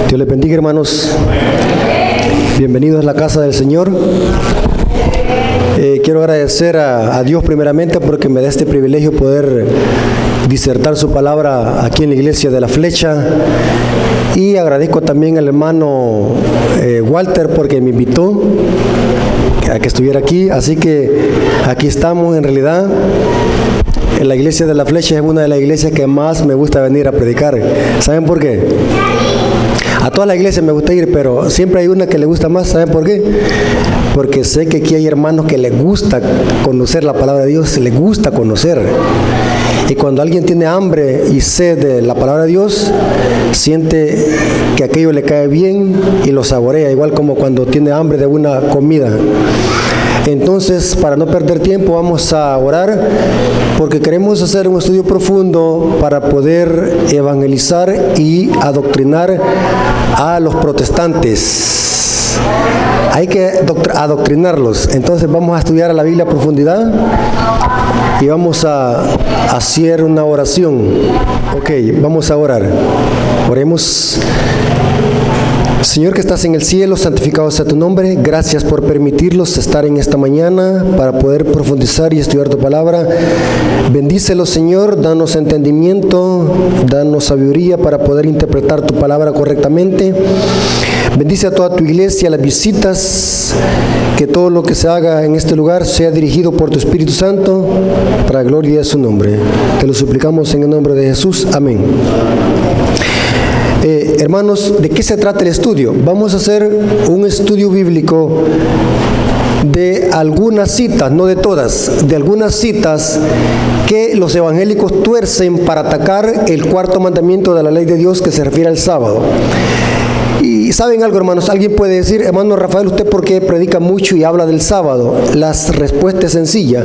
Dios les bendiga, hermanos. Bienvenidos a la casa del Señor. Quiero agradecer a Dios primeramente porque me da este privilegio poder disertar su palabra aquí en la iglesia de La Flecha. Y agradezco también al hermano Walter porque me invitó a que estuviera aquí. Así que aquí estamos en realidad. En la iglesia de La Flecha es una de las iglesias que más me gusta venir a predicar. ¿Saben por qué? A toda la iglesia me gusta ir, pero siempre hay una que le gusta más. ¿Saben por qué? Porque sé que aquí hay hermanos que les gusta conocer la palabra de Dios, les gusta conocer. Y cuando alguien tiene hambre y sed de la palabra de Dios, siente que aquello le cae bien y lo saborea, igual como cuando tiene hambre de una comida. Entonces, para no perder tiempo, vamos a orar porque queremos hacer un estudio profundo para poder evangelizar y adoctrinar a los protestantes. Hay que adoctrinarlos. Entonces vamos a estudiar la Biblia a profundidad y vamos a hacer una oración. Ok, vamos a orar. Oremos. Señor que estás en el cielo, santificado sea tu nombre. Gracias por permitirnos estar en esta mañana para poder profundizar y estudiar tu palabra. Bendícelo, Señor, danos entendimiento, danos sabiduría para poder interpretar tu palabra correctamente. Bendice a toda tu iglesia, las visitas, que todo lo que se haga en este lugar sea dirigido por tu Espíritu Santo para la gloria de su nombre. Te lo suplicamos en el nombre de Jesús. Amén. Hermanos, ¿de qué se trata el estudio? Vamos a hacer un estudio bíblico de algunas citas, no de todas, de algunas citas que los evangélicos tuercen para atacar el cuarto mandamiento de la ley de Dios que se refiere al sábado. Y ¿saben algo, hermanos? Alguien puede decir, hermano Rafael, ¿usted por qué predica mucho y habla del sábado? La respuesta es sencilla,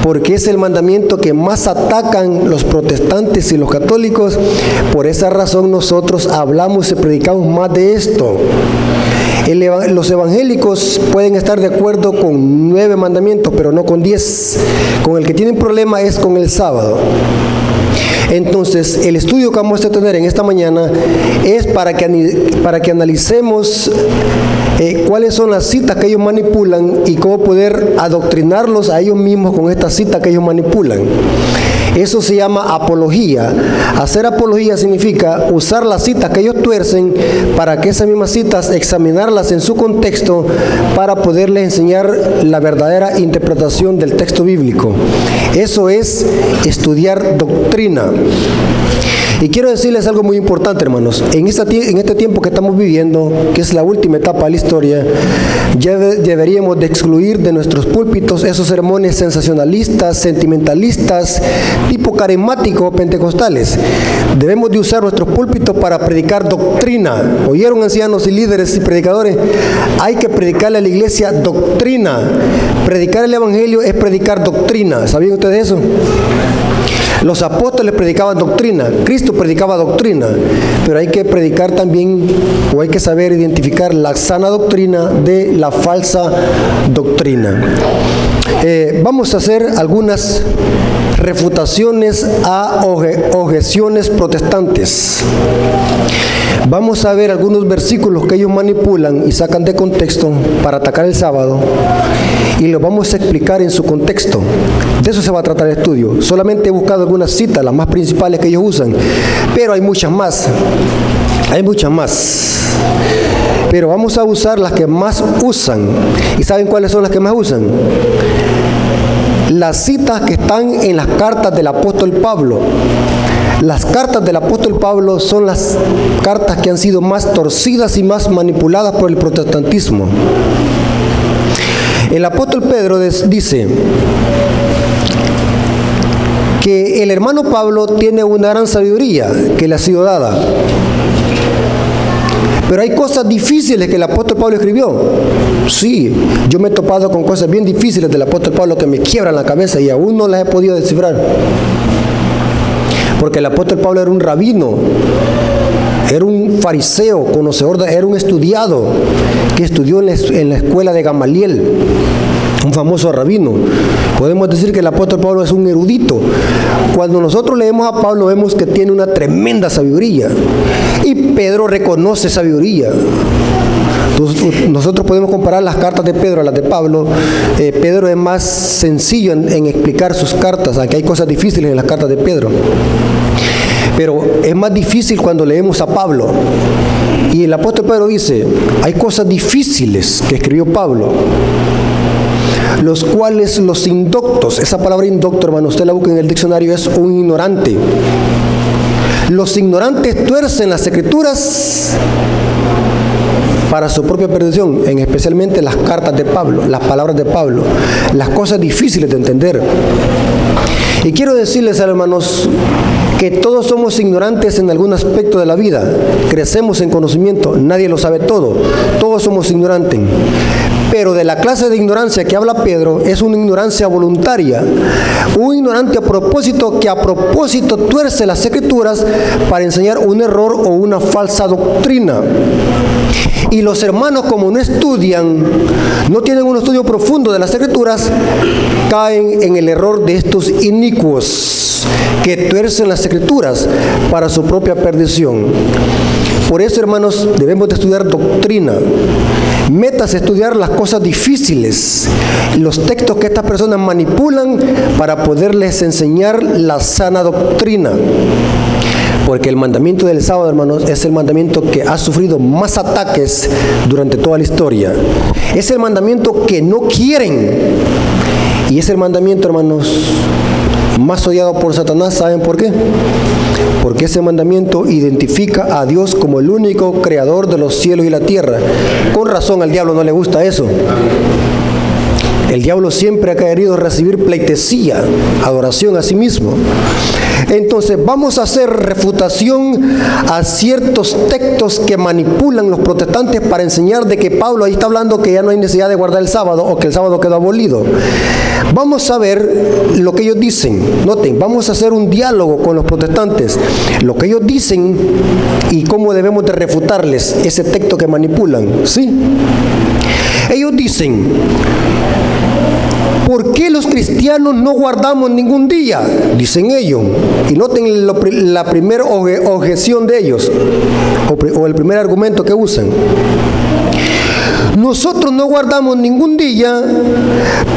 porque es el mandamiento que más atacan los protestantes y los católicos. Por esa razón nosotros hablamos y predicamos más de esto. Los evangélicos pueden estar de acuerdo con 9 mandamientos, pero no con 10. Con el que tienen problema es con el sábado. Entonces, el estudio que vamos a tener en esta mañana es para que analicemos cuáles son las citas que ellos manipulan y cómo poder adoctrinarlos a ellos mismos con estas citas que ellos manipulan. Eso se llama apología. Hacer apología significa usar las citas que ellos tuercen para que esas mismas citas examinarlas en su contexto para poderles enseñar la verdadera interpretación del texto bíblico. Eso es estudiar doctrina. Y quiero decirles algo muy importante, hermanos. En este tiempo que estamos viviendo, que es la última etapa de la historia, ya deberíamos de excluir de nuestros púlpitos esos sermones sensacionalistas, sentimentalistas, tipo carismáticos, pentecostales. Debemos de usar nuestros púlpitos para predicar doctrina. ¿Oyeron, ancianos y líderes y predicadores? Hay que predicarle a la iglesia doctrina. Predicar el evangelio es predicar doctrina. ¿Sabían ustedes eso? Los apóstoles predicaban doctrina, Cristo predicaba doctrina, pero hay que predicar también, o hay que saber identificar la sana doctrina de la falsa doctrina. Vamos a hacer algunas refutaciones a objeciones protestantes. Vamos a ver algunos versículos que ellos manipulan y sacan de contexto para atacar el sábado y los vamos a explicar en su contexto. De eso se va a tratar el estudio. Solamente he buscado algunas citas, las más principales que ellos usan, pero hay muchas más. Pero vamos a usar las que más usan. ¿Y saben cuáles son las que más usan? Las citas que están en las cartas del apóstol Pablo. Las cartas del apóstol Pablo son las cartas que han sido más torcidas y más manipuladas por el protestantismo. El apóstol Pedro dice que el hermano Pablo tiene una gran sabiduría que le ha sido dada. Pero hay cosas difíciles que el apóstol Pablo escribió. Sí, yo me he topado con cosas bien difíciles del apóstol Pablo que me quiebran la cabeza y aún no las he podido descifrar. Porque el apóstol Pablo era un rabino, era un fariseo, conocedor, era un estudiado que estudió en la escuela de Gamaliel. un famoso rabino. Podemos decir que el apóstol Pablo es un erudito. Cuando nosotros leemos a Pablo vemos que tiene una tremenda sabiduría. Y Pedro reconoce sabiduría. Nosotros podemos comparar las cartas de Pedro a las de Pablo. Pedro es más sencillo en explicar sus cartas, aunque hay cosas difíciles en las cartas de Pedro. Pero es más difícil cuando leemos a Pablo. Y el apóstol Pedro dice, hay cosas difíciles que escribió Pablo, los cuales los indoctos, esa palabra indocto, hermano, usted la busca en el diccionario, es un ignorante. Los ignorantes tuercen las escrituras para su propia perdición, especialmente las cartas de Pablo, las palabras de Pablo, las cosas difíciles de entender. Y quiero decirles, hermanos, que todos somos ignorantes en algún aspecto de la vida. Crecemos en conocimiento, nadie lo sabe todo, todos somos ignorantes. Pero de la clase de ignorancia que habla Pedro es una ignorancia voluntaria, un ignorante a propósito que a propósito tuerce las escrituras para enseñar un error o una falsa doctrina. Y los hermanos, como no estudian, no tienen un estudio profundo de las escrituras, caen en el error de estos inicuos que tuercen las escrituras para su propia perdición. Por eso, hermanos, debemos de estudiar doctrina. Métase a estudiar las cosas difíciles, los textos que estas personas manipulan para poderles enseñar la sana doctrina. Porque el mandamiento del sábado, hermanos, es el mandamiento que ha sufrido más ataques durante toda la historia. Es el mandamiento que no quieren. Y es el mandamiento, hermanos, más odiado por Satanás. ¿Saben por qué? Porque ese mandamiento identifica a Dios como el único creador de los cielos y la tierra. Con razón al diablo no le gusta eso. El diablo siempre ha querido recibir pleitesía, adoración a sí mismo. Entonces vamos a hacer refutación a ciertos textos que manipulan los protestantes para enseñar de que Pablo ahí está hablando que ya no hay necesidad de guardar el sábado o que el sábado quedó abolido. Vamos a ver lo que ellos dicen. Noten, vamos a hacer un diálogo con los protestantes. Lo que ellos dicen y cómo debemos de refutarles ese texto que manipulan. ¿Sí? Ellos dicen, ¿por qué los cristianos no guardamos ningún día? Dicen ellos. Y noten la primera objeción de ellos, o el primer argumento que usan. Nosotros no guardamos ningún día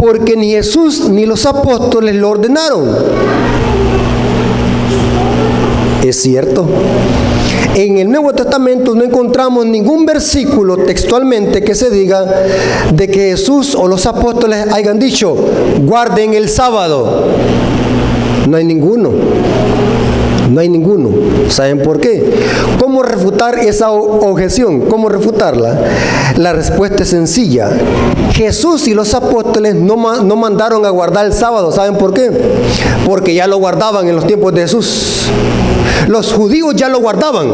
porque ni Jesús ni los apóstoles lo ordenaron. Es cierto. En el Nuevo Testamento no encontramos ningún versículo textualmente que se diga de que Jesús o los apóstoles hayan dicho, guarden el sábado. No hay ninguno. No hay ninguno. ¿Saben por qué? ¿Cómo refutar esa objeción? ¿Cómo refutarla? La respuesta es sencilla. Jesús y los apóstoles no mandaron a guardar el sábado. ¿Saben por qué? Porque ya lo guardaban en los tiempos de Jesús. Los judíos ya lo guardaban.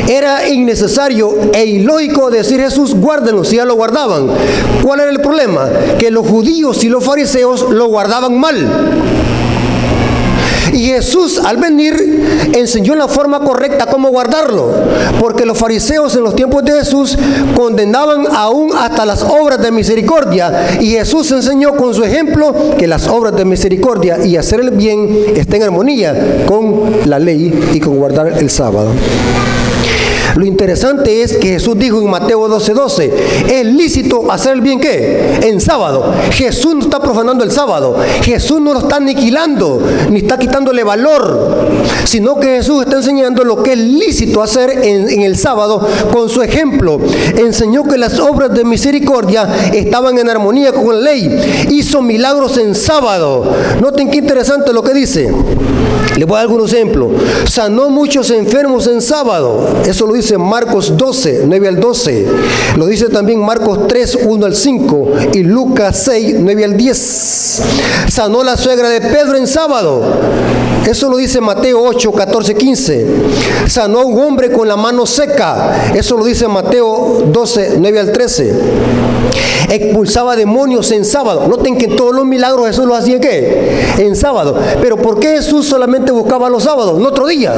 Era innecesario e ilógico decir Jesús, guárdenlo, si ya lo guardaban. ¿Cuál era el problema? Que los judíos y los fariseos lo guardaban mal. Y Jesús, al venir, enseñó la forma correcta cómo guardarlo, porque los fariseos en los tiempos de Jesús condenaban aún hasta las obras de misericordia, y Jesús enseñó con su ejemplo que las obras de misericordia y hacer el bien estén en armonía con la ley y con guardar el sábado. Lo interesante es que Jesús dijo en Mateo 12:12, es lícito hacer el bien, ¿qué? En sábado. Jesús no está profanando el sábado. Jesús no lo está aniquilando, ni está quitándole valor, sino que Jesús está enseñando lo que es lícito hacer en el sábado con su ejemplo. Enseñó que las obras de misericordia estaban en armonía con la ley. Hizo milagros en sábado. Noten qué interesante lo que dice. Les voy a dar algunos ejemplos. Sanó muchos enfermos en sábado. Eso lo dice Marcos 12, 9 al 12. Lo dice también Marcos 3, 1 al 5. Y Lucas 6, 9 al 10. Sanó la suegra de Pedro en sábado. Eso lo dice Mateo 8, 14, 15. Sanó a un hombre con la mano seca. Eso lo dice Mateo 12, 9 al 13. Expulsaba demonios en sábado. Noten que todos los milagros Jesús los hacía ¿qué? En sábado. Pero ¿por qué Jesús solamente buscaba los sábados, no otro día?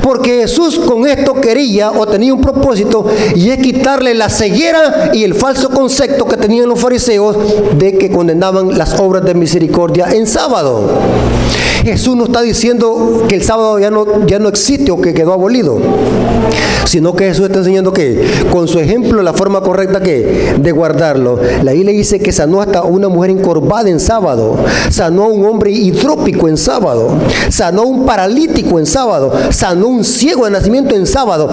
Porque Jesús con esto quería o tenía un propósito, y es quitarle la ceguera y el falso concepto que tenían los fariseos de que condenaban las obras de misericordia en sábado. Jesús no está diciendo que el sábado ya no existe o que quedó abolido, sino que Jesús está enseñando que con su ejemplo la forma correcta que de guardarlo. La Biblia dice que sanó hasta una mujer encorvada en sábado, sanó a un hombre hidrópico en sábado, sanó a un paralítico en sábado, sanó a un ciego de nacimiento en sábado.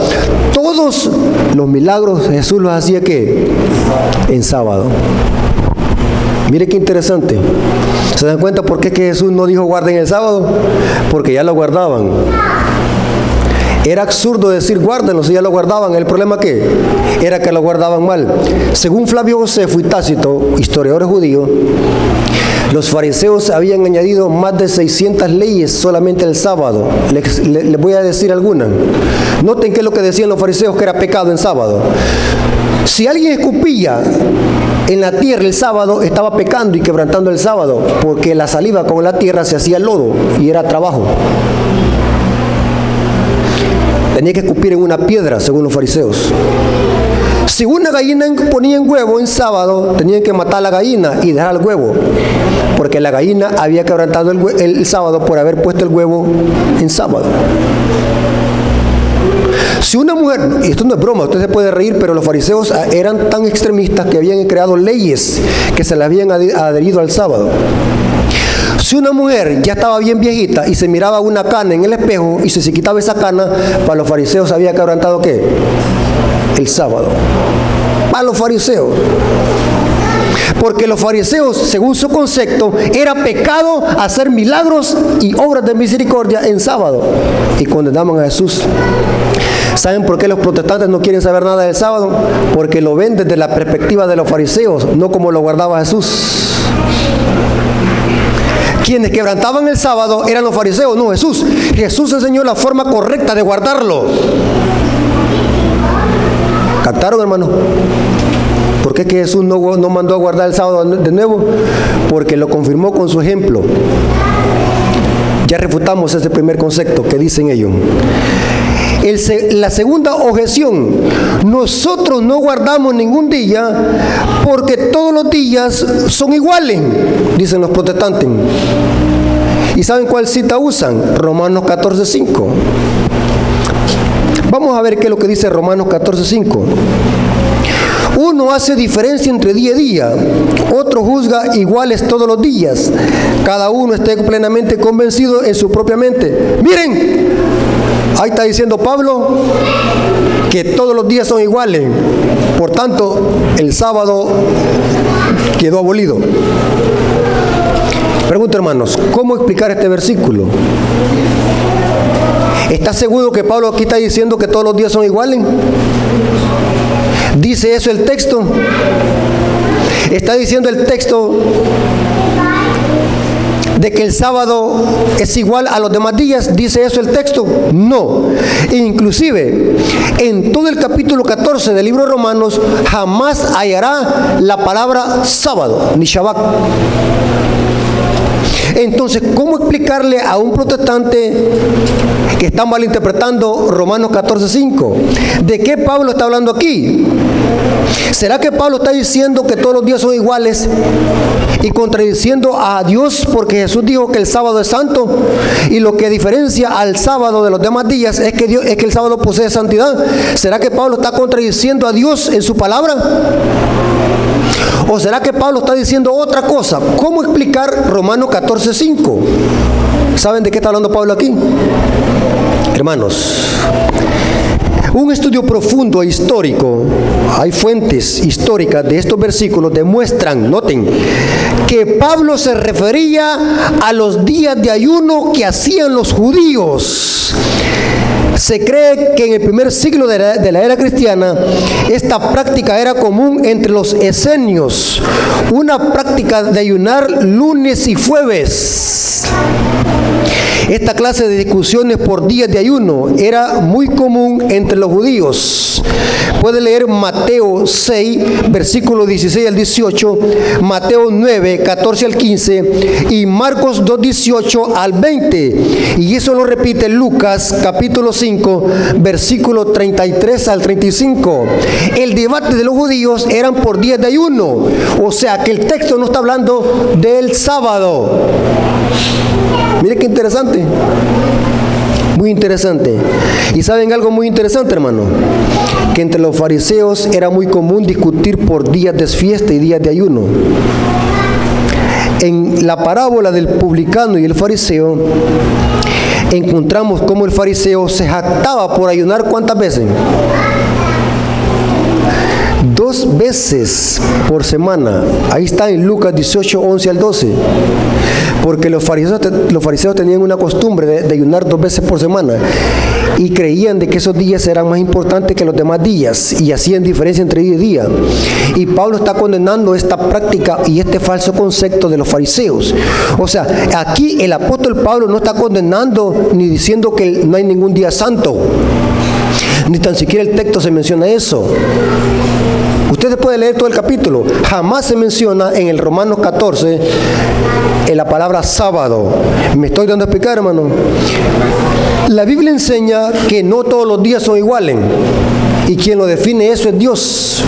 Todos los milagros Jesús los hacía ¿qué? En sábado. Mire qué interesante. ¿Se dan cuenta por qué que Jesús no dijo guarden el sábado? Porque ya lo guardaban. Era absurdo decir guárdenlo si ya lo guardaban. El problema ¿qué? Era que lo guardaban mal. Según Flavio Josefo y Tácito, historiadores judíos, los fariseos habían añadido más de 600 leyes solamente el sábado. Les voy a decir algunas. Noten qué es lo que decían los fariseos que era pecado en sábado. Si alguien escupía en la tierra el sábado, estaba pecando y quebrantando el sábado, porque la saliva con la tierra se hacía lodo y era trabajo. Tenía que escupir en una piedra, según los fariseos. Si una gallina ponía en huevo en sábado, tenían que matar a la gallina y dejar el huevo, porque la gallina había quebrantado el sábado por haber puesto el huevo en sábado. Si una mujer, y esto no es broma, usted se puede reír, pero los fariseos eran tan extremistas que habían creado leyes que se le habían adherido al sábado. Si una mujer ya estaba bien viejita y se miraba una cana en el espejo y se quitaba esa cana, para los fariseos había quebrantado ¿qué? El sábado. Para los fariseos. Porque los fariseos, según su concepto, era pecado hacer milagros y obras de misericordia en sábado. Y condenaban a Jesús. ¿Saben por qué los protestantes no quieren saber nada del sábado? Porque lo ven desde la perspectiva de los fariseos, no como lo guardaba Jesús. Quienes quebrantaban el sábado eran los fariseos, no Jesús. Jesús enseñó la forma correcta de guardarlo. ¿Captaron, hermano? ¿Por qué que Jesús no mandó a guardar el sábado de nuevo? Porque lo confirmó con su ejemplo. Ya refutamos ese primer concepto que dicen ellos. La segunda objeción: nosotros no guardamos ningún día porque todos los días son iguales, dicen los protestantes. ¿Y saben cuál cita usan? Romanos 14:5. Vamos a ver qué es lo que dice Romanos 14:5. Uno hace diferencia entre día y día, otro juzga iguales todos los días. Cada uno esté plenamente convencido en su propia mente. Miren, ahí está diciendo Pablo que todos los días son iguales. Por tanto, el sábado quedó abolido. Pregunto, hermanos, ¿cómo explicar este versículo? ¿Está seguro que Pablo aquí está diciendo que todos los días son iguales? ¿Dice eso el texto? ¿Está diciendo el texto de que el sábado es igual a los demás días? ¿Dice eso el texto? No. Inclusive, en todo el capítulo 14 del libro de Romanos, jamás hallará la palabra sábado, ni Shabbat. Entonces, ¿cómo explicarle a un protestante que está malinterpretando Romanos 14:5? ¿De qué Pablo está hablando aquí? ¿Será que Pablo está diciendo que todos los días son iguales y contradiciendo a Dios porque Jesús dijo que el sábado es santo y lo que diferencia al sábado de los demás días es que el sábado posee santidad? ¿Será que Pablo está contradiciendo a Dios en su palabra? ¿O será que Pablo está diciendo otra cosa? ¿Cómo explicar Romanos 14:5? ¿Saben de qué está hablando Pablo aquí? Hermanos, un estudio profundo e histórico, hay fuentes históricas de estos versículos, demuestran, noten, que Pablo se refería a los días de ayuno que hacían los judíos. Se cree que en el primer siglo de la era cristiana, esta práctica era común entre los esenios, una práctica de ayunar lunes y jueves. Esta clase de discusiones por días de ayuno era muy común entre los judíos. Puede leer Mateo 6, versículos 16 al 18, Mateo 9, 14 al 15 y Marcos 2, 18 al 20. Y eso lo repite Lucas capítulo 5, 5, versículo 33 al 35. El debate de los judíos eran por días de ayuno. O sea que el texto no está hablando del sábado. Mire qué interesante. Muy interesante. ¿Y saben algo muy interesante, hermano? Que entre los fariseos era muy común discutir por días de fiesta y días de ayuno. En la parábola del publicano y el fariseo, encontramos cómo el fariseo se jactaba por ayunar, ¿cuántas veces? 2 veces por semana. Ahí está en Lucas 18, 11 al 12. Porque los fariseos tenían una costumbre de ayunar 2 veces por semana y creían de que esos días eran más importantes que los demás días y hacían diferencia entre día y día. Y Pablo está condenando esta práctica y este falso concepto de los fariseos. O sea, aquí el apóstol Pablo no está condenando ni diciendo que no hay ningún día santo, ni tan siquiera el texto se menciona eso. Ustedes pueden leer todo el capítulo. Jamás se menciona en el Romanos 14 en la palabra sábado. ¿Me estoy dando a explicar, hermano? La Biblia enseña que no todos los días son iguales. Y quien lo define eso es Dios.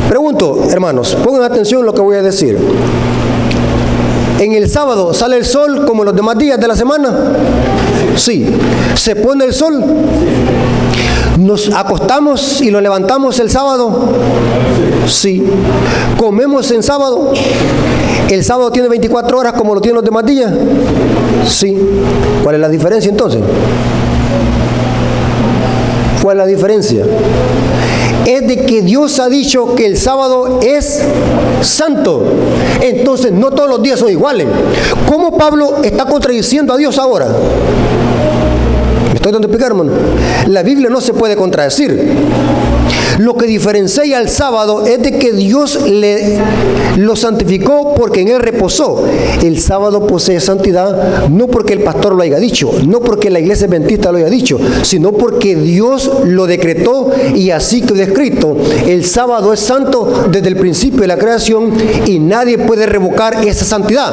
Pregunto, hermanos, pongan atención a lo que voy a decir. ¿En el sábado sale el sol como los demás días de la semana? Sí. ¿Se pone el sol? ¿Nos acostamos y lo levantamos el sábado? Sí. ¿Comemos en sábado? ¿El sábado tiene 24 horas como lo tienen los demás días? Sí. ¿Cuál es la diferencia entonces? ¿Cuál es la diferencia? Es de que Dios ha dicho que el sábado es santo. Entonces no todos los días son iguales. ¿Cómo Pablo está contradiciendo a Dios ahora? ¿Me estoy dando a explicar, hermano? La Biblia no se puede contradecir. Lo que diferencia al sábado es de que Dios lo santificó porque en él reposó. El sábado posee santidad no porque el pastor lo haya dicho, no porque la iglesia adventista lo haya dicho, sino porque Dios lo decretó y así quedó escrito. El sábado es santo desde el principio de la creación y nadie puede revocar esa santidad.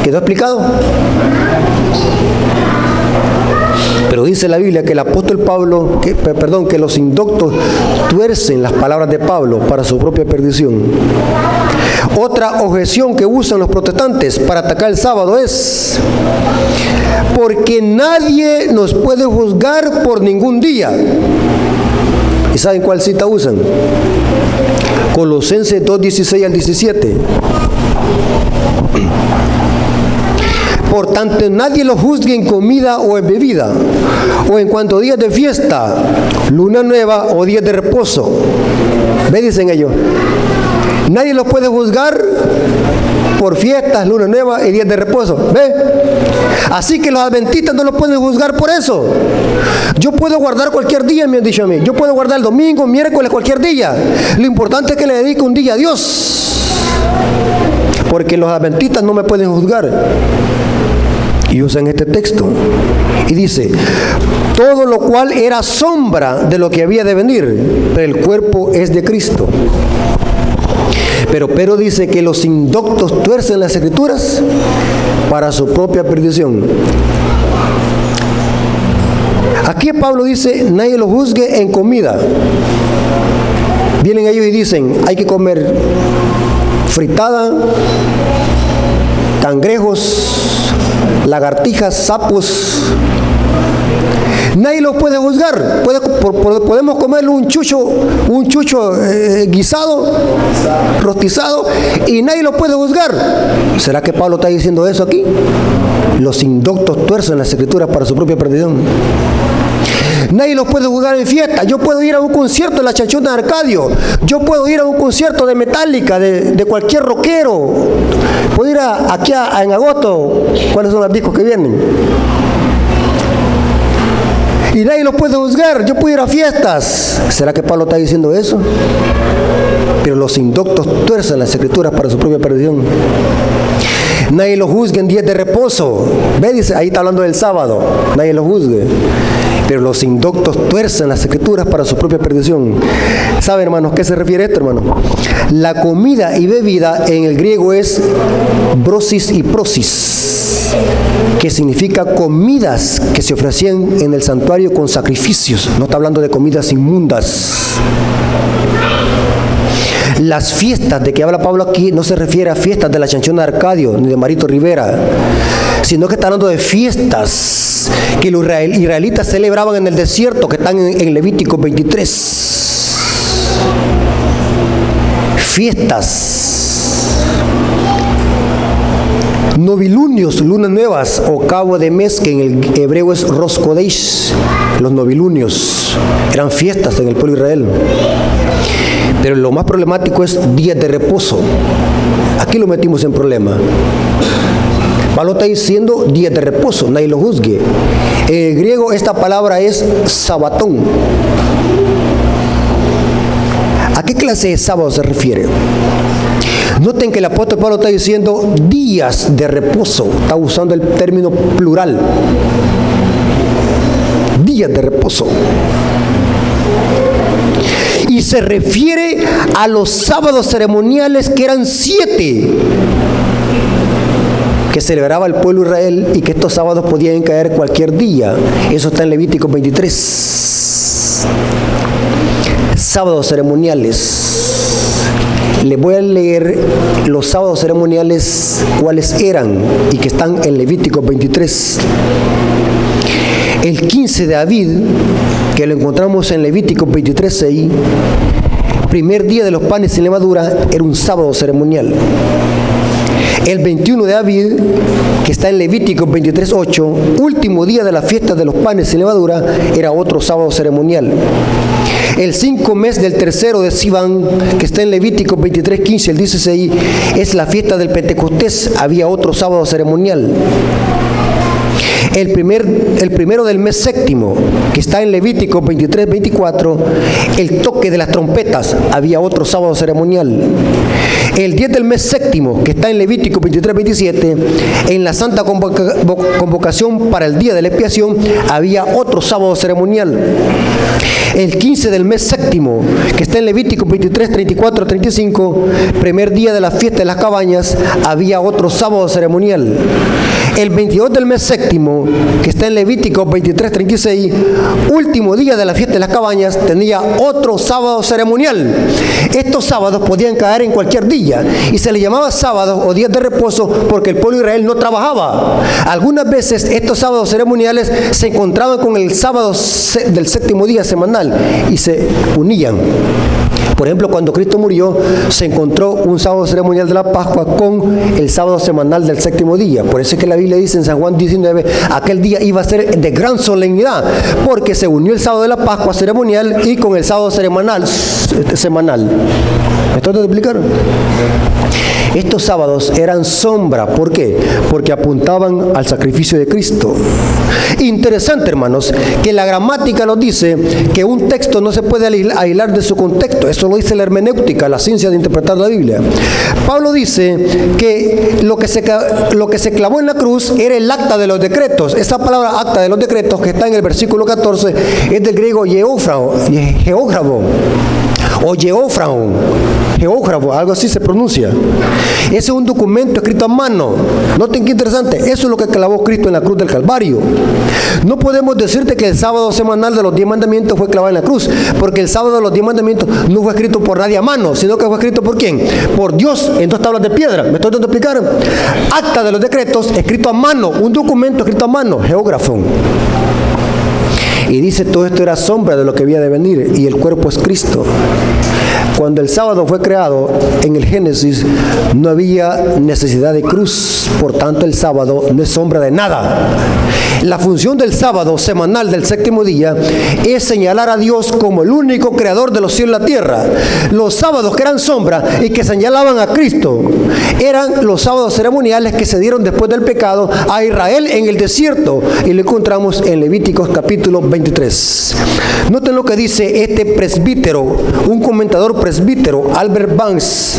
¿Quedó explicado? Pero dice la Biblia que el apóstol Pablo, que los indoctos tuercen las palabras de Pablo para su propia perdición. Otra objeción que usan los protestantes para atacar el sábado es: porque nadie nos puede juzgar por ningún día. ¿Y saben cuál cita usan? Colosenses 2:16 al 17. Por tanto, nadie lo juzgue en comida o en bebida, o en cuanto a días de fiesta, luna nueva o días de reposo. ¿Ve? Dicen ellos. Nadie los puede juzgar por fiestas, luna nueva y días de reposo. ¿Ve? Así que los adventistas no los pueden juzgar por eso. Yo puedo guardar cualquier día, me han dicho a mí. Yo puedo guardar el domingo, miércoles, cualquier día. Lo importante es que le dedique un día a Dios. Porque los adventistas no me pueden juzgar. Y usan este texto y dice: todo lo cual era sombra de lo que había de venir, pero el cuerpo es de Cristo. Pero dice que los indoctos tuercen las escrituras para su propia perdición. Aquí Pablo dice: nadie lo juzgue en comida. Vienen ellos y dicen: hay que comer fritada, cangrejos, lagartijas, sapos. Nadie los puede juzgar. Podemos comer un chucho guisado, rostizado, y nadie los puede juzgar. ¿Será que Pablo está diciendo eso aquí? Los indoctos tuercen las escrituras para su propia perdición. Nadie los puede juzgar en fiesta. Yo puedo ir a un concierto de la Chanchona de Arcadio. Yo puedo ir a un concierto de Metallica, de cualquier rockero. Puedo ir aquí en agosto. ¿Cuáles son los discos que vienen? Y nadie los puede juzgar. Yo puedo ir a fiestas. ¿Será que Pablo está diciendo eso? pero los indoctos tuercen las escrituras para su propia perdición. Nadie lo juzgue en días de reposo. Ve, dice, ahí está hablando del sábado. Nadie lo juzgue. Pero los indoctos tuercen las escrituras para su propia perdición. ¿Saben, hermanos, qué se refiere a esto, hermano? La comida y bebida en el griego es brosis y prosis, que significa comidas que se ofrecían en el santuario con sacrificios. No está hablando de comidas inmundas. Las fiestas de que habla Pablo aquí no se refiere a fiestas de la Chanchona de Arcadio ni de Marito Rivera, sino que está hablando de fiestas que los israelitas celebraban en el desierto, que están en Levítico 23. Fiestas, novilunios, lunas nuevas o cabo de mes, que en el hebreo es Rosh Kodesh. Los novilunios eran fiestas en el pueblo de Israel. Pero lo más problemático es días de reposo. Aquí lo metimos en problema. Pablo está diciendo días de reposo, nadie lo juzgue. En el griego esta palabra es sabatón. ¿A qué clase de sábado se refiere? Noten que el apóstol Pablo está diciendo días de reposo. Está usando el término plural. Días de reposo. Y se refiere a los sábados ceremoniales, que eran 7, que celebraba el pueblo de Israel, y que estos sábados podían caer cualquier día. Eso está en Levítico 23. Sábados ceremoniales. Les voy a leer los sábados ceremoniales, cuáles eran, y que están en Levítico 23. El 15 de Aviv, que lo encontramos en Levítico 23:6, primer día de los panes sin levadura, era un sábado ceremonial. El 21 de Aviv, que está en Levítico 23:8, último día de la fiesta de los panes sin levadura, era otro sábado ceremonial. El 5 mes del tercero de Sivan, que está en Levítico 23:15 al 16, es la fiesta del Pentecostés, había otro sábado ceremonial. El primero del mes séptimo, que está en Levítico 23:24, el toque de las trompetas, había otro sábado ceremonial. El 10 del mes séptimo, que está en Levítico 23:27, en la santa convocación para el día de la expiación, había otro sábado ceremonial. El 15 del mes séptimo, que está en Levítico 23:34-35, primer día de la fiesta de las cabañas, había otro sábado ceremonial. El 22 del mes séptimo, que está en Levítico 23:36, último día de la fiesta de las cabañas, tenía otro sábado ceremonial. Estos sábados podían caer en cualquier día y se le llamaba sábados o días de reposo porque el pueblo de Israel no trabajaba. Algunas veces estos sábados ceremoniales se encontraban con el sábado del séptimo día semanal y se unían. Por ejemplo, cuando Cristo murió, se encontró un sábado ceremonial de la Pascua con el sábado semanal del séptimo día. Por eso es que la Biblia dice en San Juan 19, aquel día iba a ser de gran solemnidad, porque se unió el sábado de la Pascua ceremonial y con el sábado semanal. ¿Me estoy de explicar? Estos sábados eran sombra. ¿Por qué? Porque apuntaban al sacrificio de Cristo. Interesante, hermanos, que la gramática nos dice que un texto no se puede aislar de su contexto. Eso lo dice la hermenéutica, la ciencia de interpretar la Biblia. Pablo dice que lo que se clavó en la cruz era el acta de los decretos. Esa palabra acta de los decretos, que está en el versículo 14, es del griego geógrafo o geógrafo, algo así se pronuncia. Ese es un documento escrito a mano. Noten qué interesante, eso es lo que clavó Cristo en la cruz del Calvario. No podemos decirte que el sábado semanal de los 10 mandamientos fue clavado en la cruz, porque el sábado de los 10 mandamientos no fue escrito por nadie a mano, sino que fue escrito ¿por quién? Por Dios en 2 tablas de piedra. ¿Me estoy dando a explicar? Acta de los decretos escrito a mano, un documento escrito a mano, geógrafo. Y dice, todo esto era sombra de lo que había de venir, y el cuerpo es Cristo. Cuando el sábado fue creado en el Génesis, no había necesidad de cruz, por tanto el sábado no es sombra de nada. La función del sábado semanal del séptimo día es señalar a Dios como el único creador de los cielos y la tierra. Los sábados que eran sombra y que señalaban a Cristo eran los sábados ceremoniales que se dieron después del pecado a Israel en el desierto, y lo encontramos en Levíticos capítulo 20. 23. Noten lo que dice este presbítero, un comentador presbítero, Albert Banks,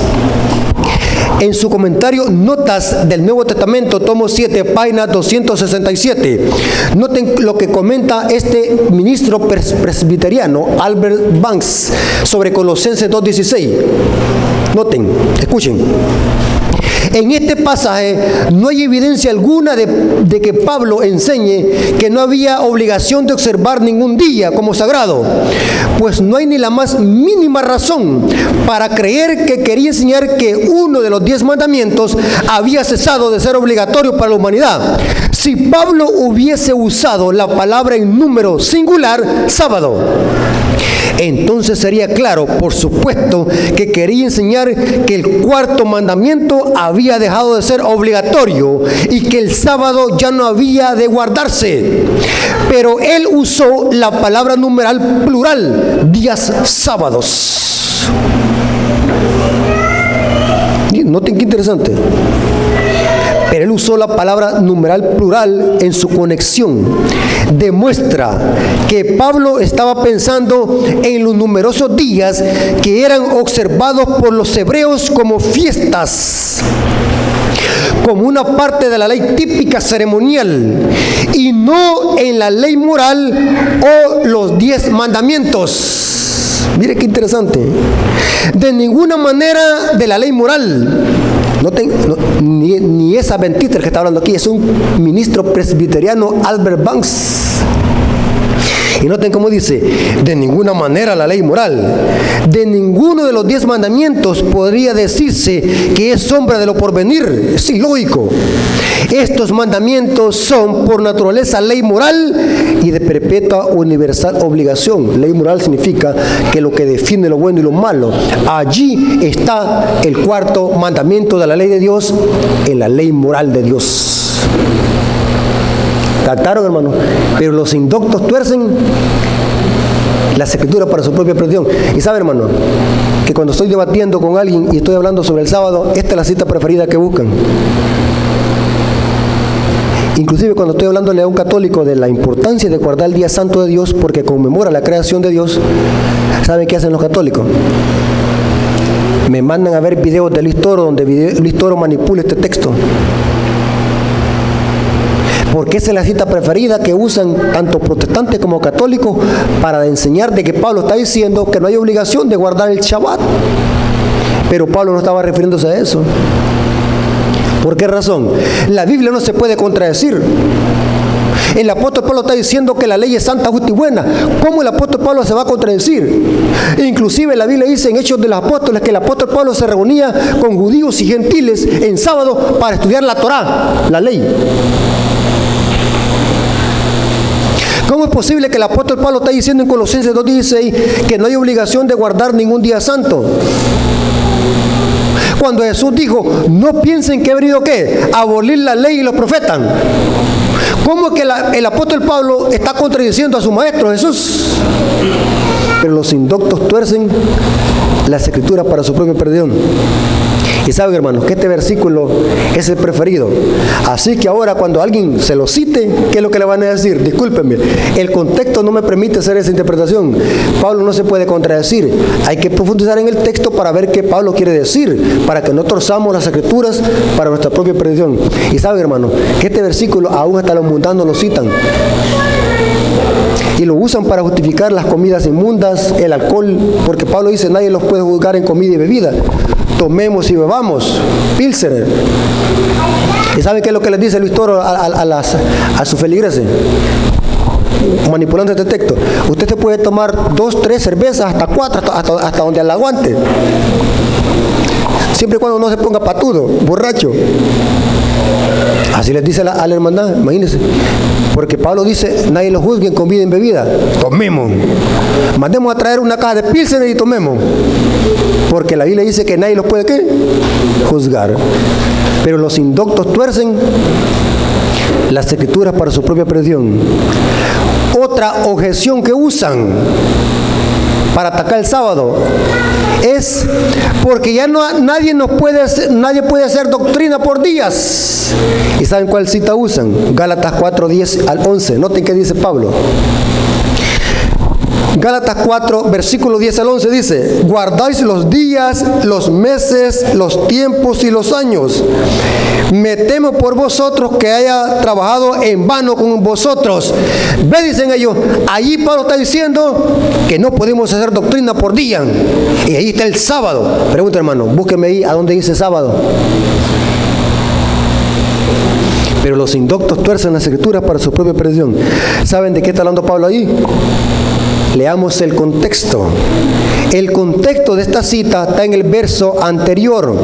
en su comentario Notas del Nuevo Testamento, tomo 7, página 267. Noten lo que comenta este ministro presbiteriano, Albert Banks, sobre Colosenses 2:16. Noten, escuchen. En este pasaje no hay evidencia alguna de que Pablo enseñe que no había obligación de observar ningún día como sagrado, pues no hay ni la más mínima razón para creer que quería enseñar que uno de los 10 mandamientos había cesado de ser obligatorio para la humanidad. Si Pablo hubiese usado la palabra en número singular, sábado, entonces sería claro, por supuesto, que quería enseñar que el cuarto mandamiento había dejado de ser obligatorio y que el sábado ya no había de guardarse. Pero él usó la palabra numeral plural, días sábados. Noten qué interesante. Pero él usó la palabra numeral plural en su conexión. Demuestra que Pablo estaba pensando en los numerosos días que eran observados por los hebreos como fiestas, como una parte de la ley típica ceremonial, y no en la ley moral o los 10 mandamientos. Mire qué interesante. De ninguna manera de la ley moral. Ni es adventista el que está hablando aquí, es un ministro presbiteriano, Albert Banks. Y noten cómo dice, de ninguna manera la ley moral. De ninguno de los 10 mandamientos podría decirse que es sombra de lo porvenir. Es ilógico. Estos mandamientos son por naturaleza ley moral y de perpetua universal obligación. Ley moral significa que lo que define lo bueno y lo malo. Allí está el cuarto mandamiento de la ley de Dios, en la ley moral de Dios. ¿Captaron, hermano? Pero los indoctos tuercen las escrituras para su propia perdición. Y sabe, hermano, que cuando estoy debatiendo con alguien y estoy hablando sobre el sábado, esta es la cita preferida que buscan. Inclusive cuando estoy hablándole a un católico de la importancia de guardar el día santo de Dios porque conmemora la creación de Dios, ¿saben qué hacen los católicos? Me mandan a ver videos de Luis Toro donde Luis Toro manipula este texto. Porque esa es la cita preferida que usan tanto protestantes como católicos para enseñar de que Pablo está diciendo que no hay obligación de guardar el Shabbat. Pero Pablo no estaba refiriéndose a eso. ¿Por qué razón? La Biblia no se puede contradecir. El apóstol Pablo está diciendo que la ley es santa, justa y buena. ¿Cómo el apóstol Pablo se va a contradecir? Inclusive la Biblia dice en Hechos de los Apóstoles que el apóstol Pablo se reunía con judíos y gentiles en sábado para estudiar la Torá, la ley. ¿Cómo es posible que el apóstol Pablo está diciendo en Colosenses 2:16 que no hay obligación de guardar ningún día santo? Cuando Jesús dijo, no piensen que he venido ¿qué? A abolir la ley y los profetas. ¿Cómo es que el apóstol Pablo está contradiciendo a su maestro Jesús? Pero los indoctos tuercen las escrituras para su propia perdición. Y saben, hermanos, que este versículo es el preferido. Así que ahora cuando alguien se lo cite, ¿qué es lo que le van a decir? Discúlpenme, el contexto no me permite hacer esa interpretación. Pablo no se puede contradecir. Hay que profundizar en el texto para ver qué Pablo quiere decir, para que no torzamos las escrituras para nuestra propia perdición. Y saben, hermanos, que este versículo aún hasta los mundanos lo citan. Y lo usan para justificar las comidas inmundas, el alcohol, porque Pablo dice, nadie los puede juzgar en comida y bebida. Tomemos y bebamos, Pilsener. ¿Y saben qué es lo que les dice Luis Toro a sus feligreses? Manipulando este texto. Usted se puede tomar 2, 3 cervezas, hasta 4, hasta donde la aguante. Siempre y cuando no se ponga patudo, borracho. Así les dice a la hermandad, imagínense. Porque Pablo dice, nadie lo juzgue en comida y en bebida. Tomemos. Mandemos a traer una caja de Pilsener y tomemos. Porque la Biblia dice que nadie los puede ¿qué? Juzgar. Pero los indoctos tuercen las escrituras para su propia perdición. Otra objeción que usan para atacar el sábado es porque ya nadie puede hacer doctrina por días. ¿Y saben cuál cita usan? Gálatas 4:10 al 11. Noten qué dice Pablo. Gálatas 4, versículo 10 al 11 dice: guardáis los días, los meses, los tiempos y los años. Me temo por vosotros que haya trabajado en vano con vosotros. Ve, dicen ellos, allí Pablo está diciendo que no podemos hacer doctrina por día. Y ahí está el sábado. Pregunta, hermano, búsqueme ahí a dónde dice sábado. Pero los indoctos tuercen las escrituras para su propia perdición. ¿Saben de qué está hablando Pablo ahí? Leamos el contexto. El contexto de esta cita está en el verso anterior,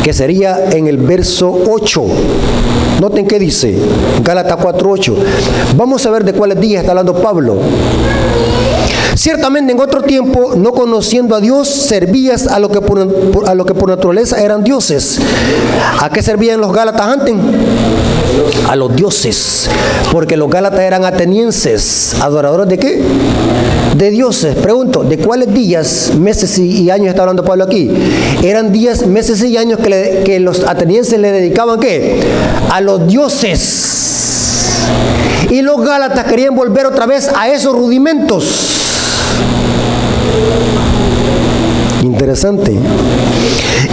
que sería en el verso 8. Noten qué dice, Gálatas 4:8. Vamos a ver de cuáles días está hablando Pablo. Ciertamente en otro tiempo, no conociendo a Dios, servías a lo que por naturaleza eran dioses. ¿A qué servían los gálatas antes? A los dioses, porque los gálatas eran atenienses. ¿Adoradores de qué? De dioses. Pregunto, ¿de cuáles días, meses y años está hablando Pablo aquí? Eran días, meses y años que los atenienses le dedicaban ¿qué? A los dioses. Y los gálatas querían volver otra vez a esos rudimentos. Interesante.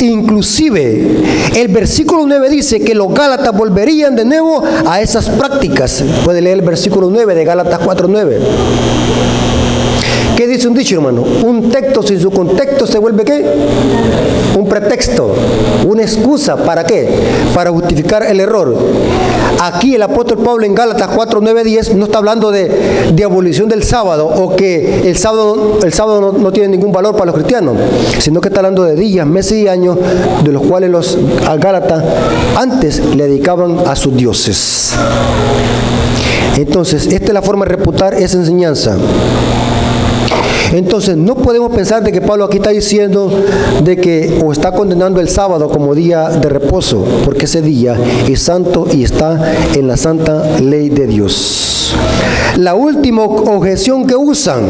Inclusive el versículo 9 dice que los gálatas volverían de nuevo a esas prácticas. Puede leer el versículo 9 de Gálatas 4:9. ¿Qué dice un dicho, hermano? Un texto sin su contexto se vuelve ¿qué? Un pretexto, una excusa. ¿Para qué? Para justificar el error. Aquí el apóstol Pablo en Gálatas 4, 9, 10 no está hablando de abolición del sábado o que el sábado no tiene ningún valor para los cristianos, sino que está hablando de días, meses y años de los cuales los gálatas antes le dedicaban a sus dioses. Entonces, esta es la forma de refutar esa enseñanza. Entonces, no podemos pensar de que Pablo aquí está diciendo de que o está condenando el sábado como día de reposo, porque ese día es santo y está en la santa ley de Dios. La última objeción que usan,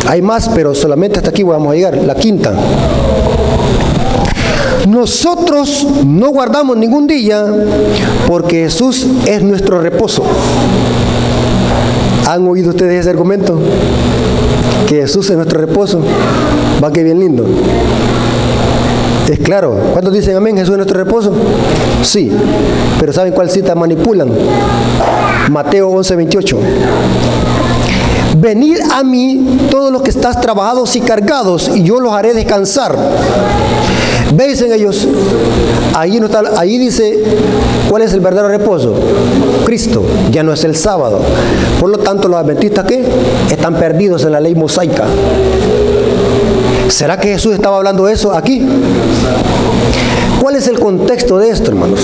hay más, pero solamente hasta aquí vamos a llegar, la quinta. Nosotros no guardamos ningún día porque Jesús es nuestro reposo. ¿Han oído ustedes ese argumento? Que Jesús es nuestro reposo. Va que bien lindo. Es claro. ¿Cuántos dicen amén? ¿Jesús es nuestro reposo? Sí. Pero ¿saben cuál cita manipulan? Mateo 11:28. Venid a mí todos los que estáis trabajados y cargados, y yo los haré descansar. ¿Veis en ellos? Ahí dice, ¿cuál es el verdadero reposo? Cristo, ya no es el sábado. Por lo tanto, los adventistas, ¿qué? Están perdidos en la ley mosaica. ¿Será que Jesús estaba hablando eso aquí? ¿Cuál es el contexto de esto, hermanos?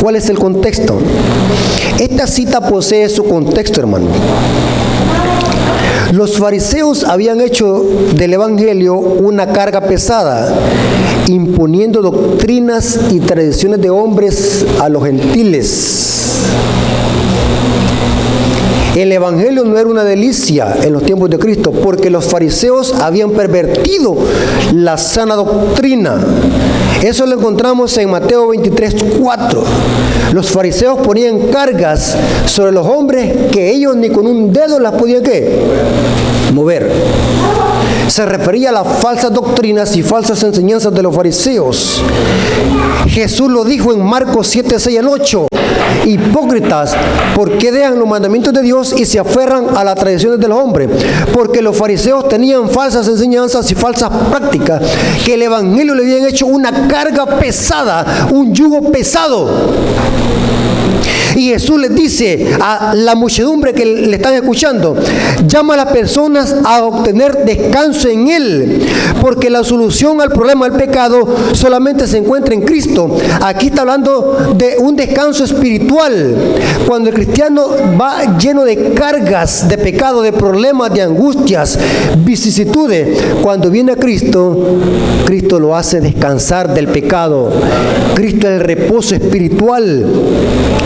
¿Cuál es el contexto? Esta cita posee su contexto, hermano. Los fariseos habían hecho del evangelio una carga pesada, imponiendo doctrinas y tradiciones de hombres a los gentiles. El evangelio no era una delicia en los tiempos de Cristo, porque los fariseos habían pervertido la sana doctrina. Eso lo encontramos en Mateo 23:4. Los fariseos ponían cargas sobre los hombres que ellos ni con un dedo las podían ¿qué? Mover. Se refería a las falsas doctrinas y falsas enseñanzas de los fariseos. Jesús lo dijo en Marcos 7, 6 al 8. Hipócritas, ¿por qué dejan los mandamientos de Dios y se aferran a las tradiciones de los hombres? Porque los fariseos tenían falsas enseñanzas y falsas prácticas, que el evangelio le habían hecho una carga pesada, un yugo pesado. Y Jesús les dice a la muchedumbre que le están escuchando, llama a las personas a obtener descanso en Él, porque la solución al problema del pecado solamente se encuentra en Cristo. Aquí está hablando de un descanso espiritual. Cuando el cristiano va lleno de cargas, de pecado, de problemas, de angustias, vicisitudes, cuando viene a Cristo, Cristo lo hace descansar del pecado. Cristo es el reposo espiritual.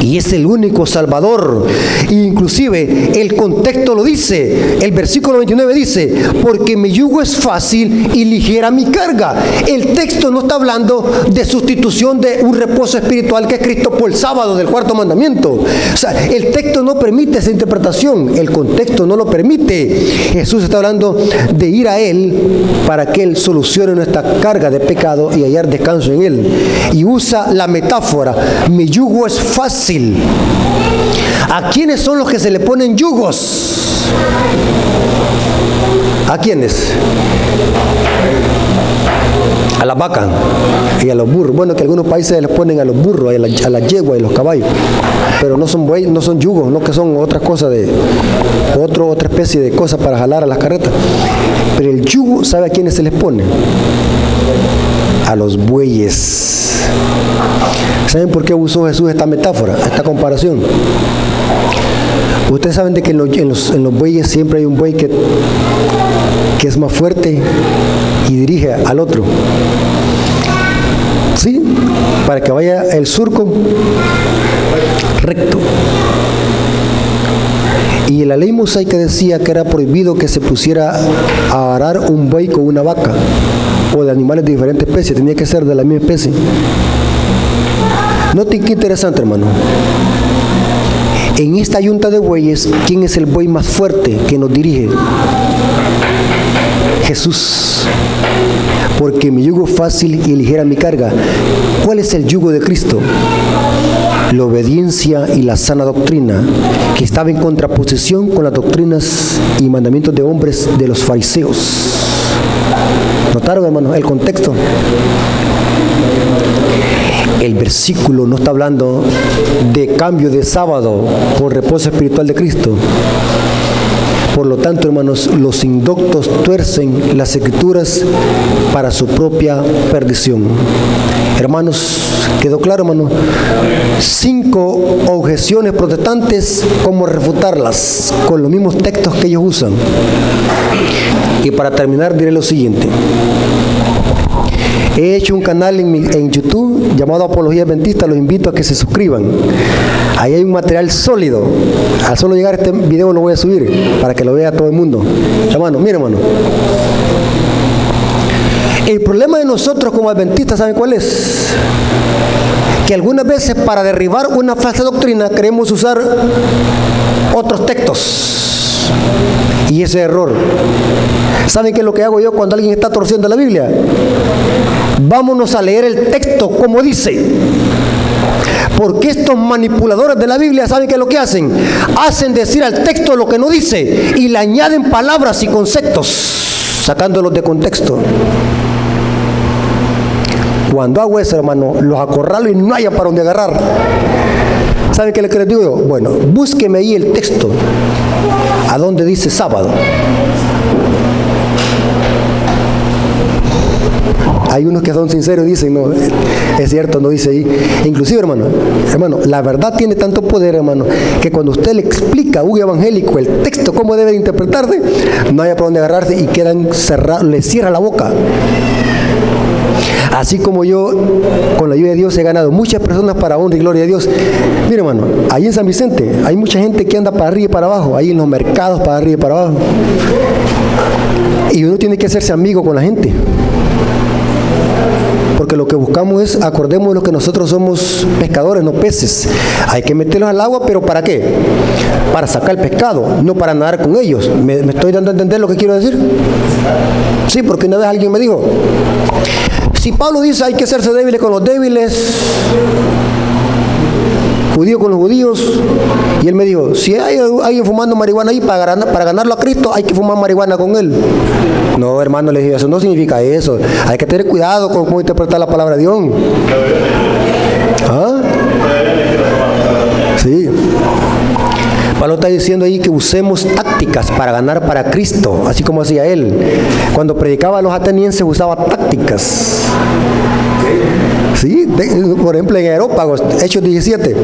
Y y es el único Salvador. Inclusive el contexto lo dice, el versículo 29 dice, porque mi yugo es fácil y ligera mi carga. El texto no está hablando de sustitución de un reposo espiritual que es Cristo por el sábado del cuarto mandamiento. O sea, el texto no permite esa interpretación, el contexto no lo permite. Jesús está hablando de ir a Él para que Él solucione nuestra carga de pecado y hallar descanso en Él. Y usa la metáfora, mi yugo es fácil. ¿A quiénes son los que se le ponen yugos? ¿A quiénes? A las vacas y a los burros. Bueno, que algunos países les ponen a los burros, a las yeguas y los caballos. Pero no son bueyes, no son yugos, no, que son otras cosas otra especie de cosas para jalar a las carretas. Pero el yugo, ¿sabe a quiénes se les pone? A los bueyes. ¿Saben por qué usó Jesús esta metáfora, esta comparación? Ustedes saben de que en los bueyes siempre hay un buey que es más fuerte y dirige al otro. ¿Sí? Para que vaya el surco recto. Y la ley mosaica decía que era prohibido que se pusiera a arar un buey con una vaca o de animales de diferentes especies, tenía que ser de la misma especie. Noten qué interesante, hermano. En esta yunta de bueyes, ¿quién es el buey más fuerte que nos dirige? Jesús. Porque mi yugo es fácil y ligera mi carga. ¿Cuál es el yugo de Cristo? La obediencia y la sana doctrina, que estaba en contraposición con las doctrinas y mandamientos de hombres de los fariseos. ¿Notaron, hermanos, el contexto? El versículo no está hablando de cambio de sábado por reposo espiritual de Cristo. Por lo tanto, hermanos, los indoctos tuercen las escrituras para su propia perdición. Hermanos, ¿quedó claro, hermano? 5 objeciones protestantes, ¿cómo refutarlas? Con los mismos textos que ellos usan. Y para terminar diré lo siguiente. He hecho un canal en YouTube llamado Apología Adventista, los invito a que se suscriban. Ahí hay un material sólido. Al solo llegar a este video lo voy a subir para que lo vea todo el mundo. Hermano, mire, hermano. El problema de nosotros como adventistas, ¿saben cuál es? Que algunas veces para derribar una falsa doctrina queremos usar otros textos. Y ese error. ¿Saben qué es lo que hago yo cuando alguien está torciendo la Biblia? Vámonos a leer el texto como dice. Porque estos manipuladores de la Biblia, ¿saben qué es lo que hacen? Hacen decir al texto lo que no dice y le añaden palabras y conceptos, sacándolos de contexto. Cuando hago eso, hermano, los acorralo y no hayan para dónde agarrar. ¿Saben qué les digo yo? Bueno, búsqueme ahí el texto. ¿A dónde dice sábado? Hay unos que son sinceros y dicen, no, es cierto, no dice ahí. Inclusive, hermano, la verdad tiene tanto poder, hermano, que cuando usted le explica a un evangélico el texto, cómo debe interpretarse, no haya por dónde agarrarse y quedan cerrados, le cierra la boca. Así como yo, con la ayuda de Dios, he ganado muchas personas para honra y gloria de Dios. Mire, hermano, ahí en San Vicente hay mucha gente que anda para arriba y para abajo, ahí en los mercados para arriba y para abajo. Y uno tiene que hacerse amigo con la gente. Porque lo que buscamos es, acordemos lo que nosotros somos pescadores, no peces. Hay que meterlos al agua, pero ¿para qué? Para sacar el pescado, no para nadar con ellos. ¿Me estoy dando a entender lo que quiero decir? Sí, porque una vez alguien me dijo, si Pablo dice hay que hacerse débiles con los débiles, judío con los judíos, y él me dijo, si hay alguien fumando marihuana ahí, para ganarlo a Cristo hay que fumar marihuana con él. No, hermano, le dije, eso no significa eso. Hay que tener cuidado con cómo interpretar la palabra de Dios. ¿Ah? Sí. Pablo está diciendo ahí que usemos tácticas para ganar para Cristo, así como hacía él. Cuando predicaba a los atenienses usaba tácticas. Sí, por ejemplo en Areópagos, Hechos 17.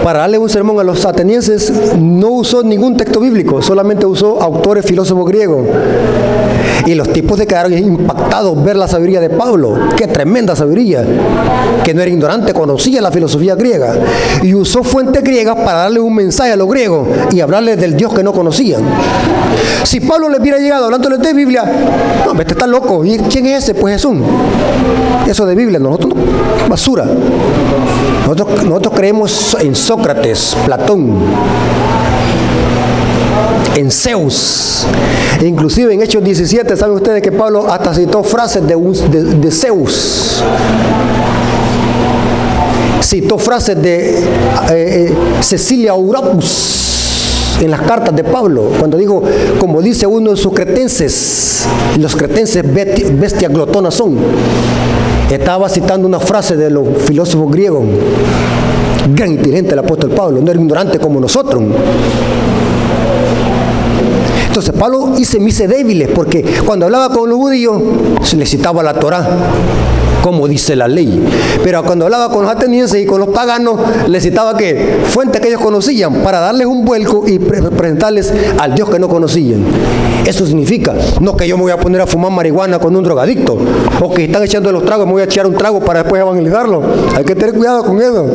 Para darle un sermón a los atenienses no usó ningún texto bíblico, solamente usó autores filósofos griegos. Y los tipos se quedaron impactados ver la sabiduría de Pablo. ¡Qué tremenda sabiduría! Que no era ignorante, conocía la filosofía griega. Y usó fuentes griegas para darle un mensaje a los griegos y hablarles del Dios que no conocían. Si Pablo les hubiera llegado hablándoles de Biblia, no, este está loco. ¿Y quién es ese? Pues Jesús. Eso de Biblia, nosotros no, basura. Nosotros creemos en Sócrates, Platón, en Zeus. Inclusive en Hechos 17, ¿saben ustedes que Pablo hasta citó frases de Zeus? Citó frases de Cecilia Eurapus en las cartas de Pablo, cuando dijo, como dice uno de sus cretenses, los cretenses bestias glotonas son. Estaba citando una frase de los filósofos griegos. Gran inteligente el apóstol Pablo, no era ignorante como nosotros. Entonces Pablo se me hizo débiles, porque cuando hablaba con los judíos se les citaba la Torá, como dice la ley. Pero cuando hablaba con los atenienses y con los paganos, les citaba ¿qué? Fuentes que ellos conocían, para darles un vuelco y presentarles al Dios que no conocían. Eso significa, no que yo me voy a poner a fumar marihuana con un drogadicto, o que están echando los tragos, me voy a echar un trago para después evangelizarlo. Hay que tener cuidado con eso,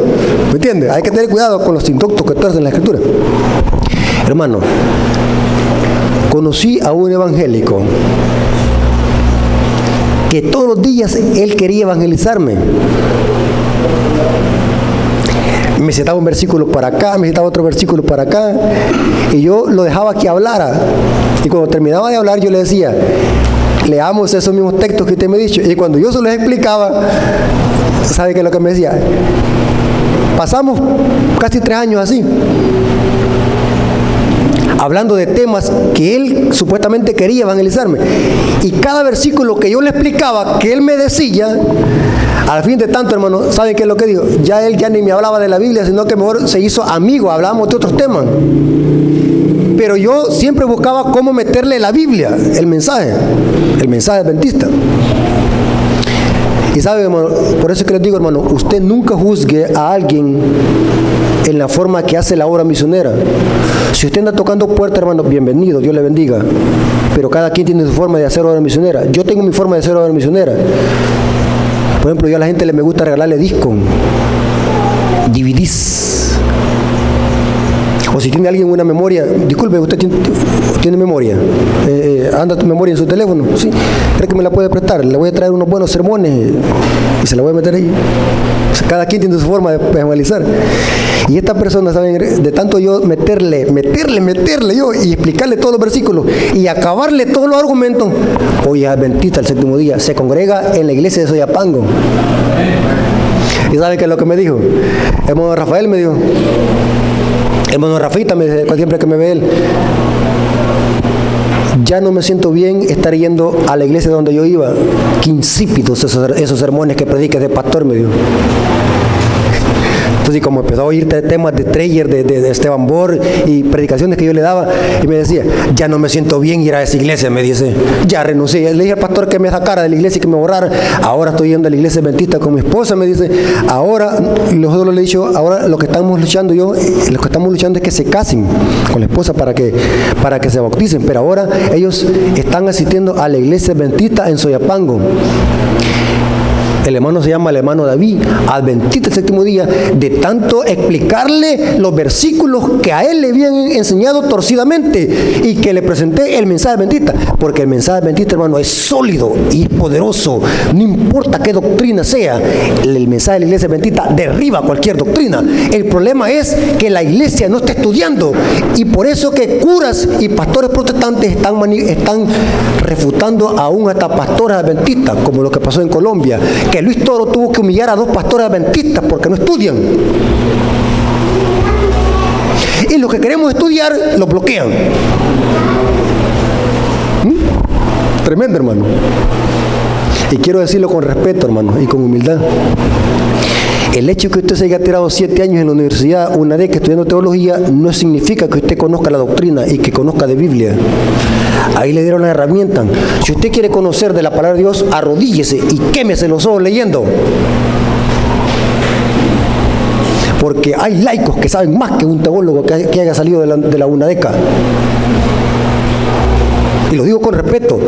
¿me entiendes? Hay que tener cuidado con los inductos que tuercen la Escritura. Hermano, conocí a un evangélico que todos los días él quería evangelizarme. Me citaba un versículo para acá, me citaba otro versículo para acá, y yo lo dejaba que hablara. Y cuando terminaba de hablar, yo le decía, leamos esos mismos textos que usted me ha dicho. Y cuando yo se los explicaba, ¿sabe qué es lo que me decía? Pasamos casi 3 años así, hablando de temas que él supuestamente quería evangelizarme. Y cada versículo que yo le explicaba, que él me decía, al fin de tanto, hermano, ¿saben qué es lo que digo? Ya él ya ni me hablaba de la Biblia, sino que mejor se hizo amigo, hablábamos de otros temas. Pero yo siempre buscaba cómo meterle la Biblia, el mensaje adventista. Y sabe, hermano, por eso es que les digo, hermano, usted nunca juzgue a alguien en la forma que hace la obra misionera. Si usted anda tocando puertas, hermano, bienvenido, Dios le bendiga. Pero cada quien tiene su forma de hacer obra misionera. Yo tengo mi forma de hacer obra misionera. Por ejemplo, yo a la gente me gusta regalarle discos, DVDs. O si tiene alguien una memoria, disculpe, usted tiene memoria, anda tu memoria en su teléfono, ¿sí? ¿Cree que me la puede prestar? Le voy a traer unos buenos sermones y se la voy a meter ahí. O sea, cada quien tiene su forma de evangelizar. Y esta persona, ¿saben? De tanto yo meterle yo y explicarle todos los versículos y acabarle todos los argumentos, hoy es adventista el 7º día, se congrega en la iglesia de Soyapango. ¿Y sabe qué es lo que me dijo? Hermano Rafael me dijo, hermano Rafita me dice, siempre que me ve él, ya no me siento bien estar yendo a la iglesia donde yo iba. Qué insípidos esos sermones que predica de pastor, me dijo. Entonces, como empezó a oír temas de Treyer, de Esteban Bor y predicaciones que yo le daba, y me decía, ya no me siento bien ir a esa iglesia, me dice, ya renuncié. Le dije al pastor que me sacara de la iglesia y que me borrara. Ahora estoy yendo a la iglesia adventista con mi esposa, me dice. Ahora, nosotros le he dicho, ahora lo que estamos luchando es que se casen con la esposa para que se bauticen. Pero ahora ellos están asistiendo a la iglesia adventista en Soyapango. El hermano se llama el hermano David, adventista el 7º día, de tanto explicarle los versículos que a él le habían enseñado torcidamente y que le presenté el mensaje adventista, porque el mensaje adventista, hermano, es sólido y es poderoso, no importa qué doctrina sea, el mensaje de la iglesia adventista derriba cualquier doctrina. El problema es que la iglesia no está estudiando, y por eso que curas y pastores protestantes están refutando aún hasta pastores adventistas, como lo que pasó en Colombia, que Luis Toro tuvo que humillar a 2 pastores adventistas porque no estudian. Y los que queremos estudiar, los bloquean. Tremendo, hermano. Y quiero decirlo con respeto, hermano, y con humildad. El hecho de que usted se haya tirado 7 años en la universidad, una década estudiando teología, no significa que usted conozca la doctrina y que conozca de Biblia. Ahí le dieron la herramienta. Si usted quiere conocer de la palabra de Dios, arrodíllese y quémese los ojos leyendo. Porque hay laicos que saben más que un teólogo que haya salido de la UNADECA. Y lo digo con respeto.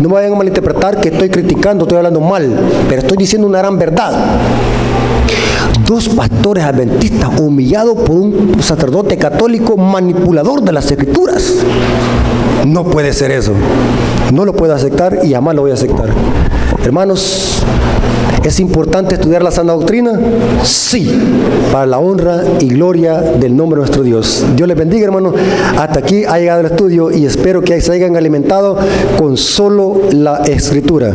No me vayan a malinterpretar que estoy criticando, estoy hablando mal, pero estoy diciendo una gran verdad. 2 pastores adventistas humillados por un sacerdote católico manipulador de las escrituras. No puede ser eso. No lo puedo aceptar y jamás lo voy a aceptar. Hermanos, ¿es importante estudiar la sana doctrina? Sí, para la honra y gloria del nombre de nuestro Dios. Dios les bendiga, hermanos. Hasta aquí ha llegado el estudio y espero que se hayan alimentado con solo la Escritura.